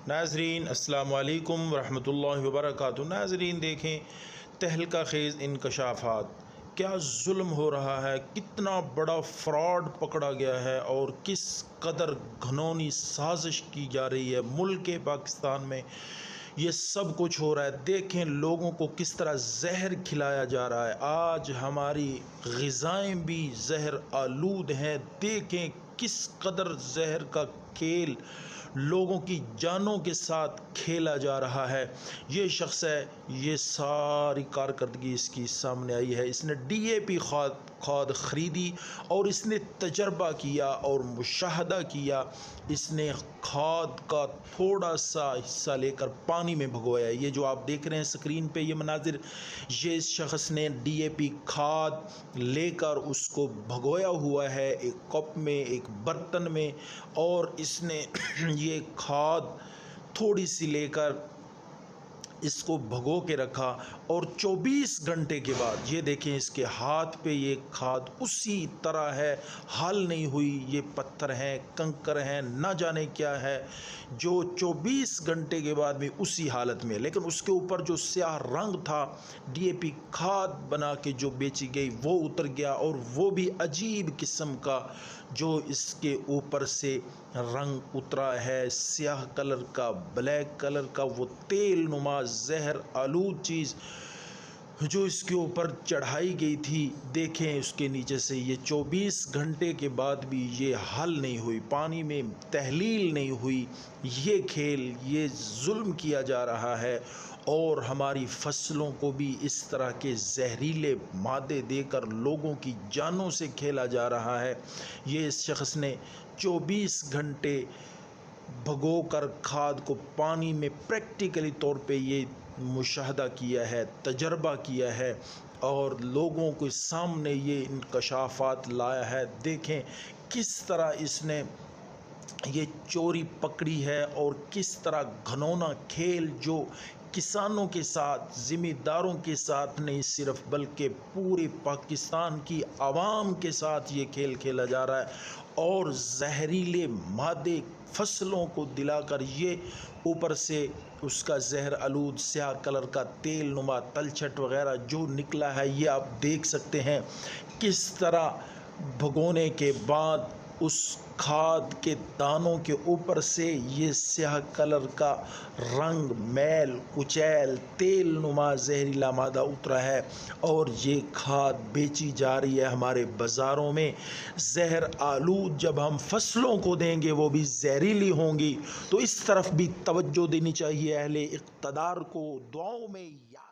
ناظرین السلام علیکم ورحمۃ اللہ وبرکاتہ۔ ناظرین دیکھیں تہلکہ خیز انکشافات، کیا ظلم ہو رہا ہے، کتنا بڑا فراڈ پکڑا گیا ہے اور کس قدر گھنونی سازش کی جا رہی ہے ملک پاکستان میں۔ یہ سب کچھ ہو رہا ہے، دیکھیں لوگوں کو کس طرح زہر کھلایا جا رہا ہے۔ آج ہماری غذائیں بھی زہر آلود ہیں، دیکھیں کس قدر زہر کا کھیل لوگوں کی جانوں کے ساتھ کھیلا جا رہا ہے۔ یہ شخص ہے، یہ ساری کارکردگی اس کی سامنے آئی ہے۔ اس نے DAP کھاد خریدی اور اس نے تجربہ کیا اور مشاہدہ کیا۔ اس نے کھاد کا تھوڑا سا حصہ لے کر پانی میں بھگویا۔ یہ جو آپ دیکھ رہے ہیں اسکرین پہ یہ مناظر، یہ اس شخص نے DAP کھاد لے کر اس کو بھگویا ہوا ہے ایک کپ میں، ایک برتن میں، اور اس نے یہ کھاد تھوڑی سی لے کر اس کو بھگو کے رکھا، اور 24 گھنٹے کے بعد یہ دیکھیں اس کے ہاتھ پہ یہ کھاد اسی طرح ہے، حل نہیں ہوئی۔ یہ پتھر ہیں، کنکر ہیں، نہ جانے کیا ہے، جو 24 گھنٹے کے بعد بھی اسی حالت میں، لیکن اس کے اوپر جو سیاہ رنگ تھا DAP کھاد بنا کے جو بیچی گئی وہ اتر گیا، اور وہ بھی عجیب قسم کا جو اس کے اوپر سے رنگ اترا ہے، سیاہ کلر کا، بلیک کلر کا، وہ تیل نما زہر آلود چیز جو اس کے اوپر چڑھائی گئی تھی۔ دیکھیں اس کے نیچے سے یہ 24 گھنٹے کے بعد بھی یہ حل نہیں ہوئی، پانی میں تحلیل نہیں ہوئی۔ یہ کھیل، یہ ظلم کیا جا رہا ہے، اور ہماری فصلوں کو بھی اس طرح کے زہریلے مادے دے کر لوگوں کی جانوں سے کھیلا جا رہا ہے۔ یہ اس شخص نے 24 گھنٹے بھگو کر کھاد کو پانی میں پریکٹیکلی طور پہ یہ مشاہدہ کیا ہے، تجربہ کیا ہے، اور لوگوں کے سامنے یہ انکشافات لایا ہے۔ دیکھیں کس طرح اس نے یہ چوری پکڑی ہے، اور کس طرح گھنونا کھیل جو کسانوں کے ساتھ، ذمہ داروں کے ساتھ نہیں صرف بلکہ پورے پاکستان کی عوام کے ساتھ یہ کھیل کھیلا جا رہا ہے، اور زہریلے مادے فصلوں کو دلا کر یہ اوپر سے اس کا زہر آلود سیاہ کلر کا تیل نما تلچھٹ وغیرہ جو نکلا ہے، یہ آپ دیکھ سکتے ہیں کس طرح بھگونے کے بعد اس کھاد کے دانوں کے اوپر سے یہ سیاہ کلر کا رنگ، میل کچیل، تیل نما زہریلا مادہ اترا ہے، اور یہ کھاد بیچی جا رہی ہے ہمارے بازاروں میں۔ زہر آلود جب ہم فصلوں کو دیں گے وہ بھی زہریلی ہوں گی، تو اس طرف بھی توجہ دینی چاہیے اہل اقتدار کو۔ دعاؤں میں یاد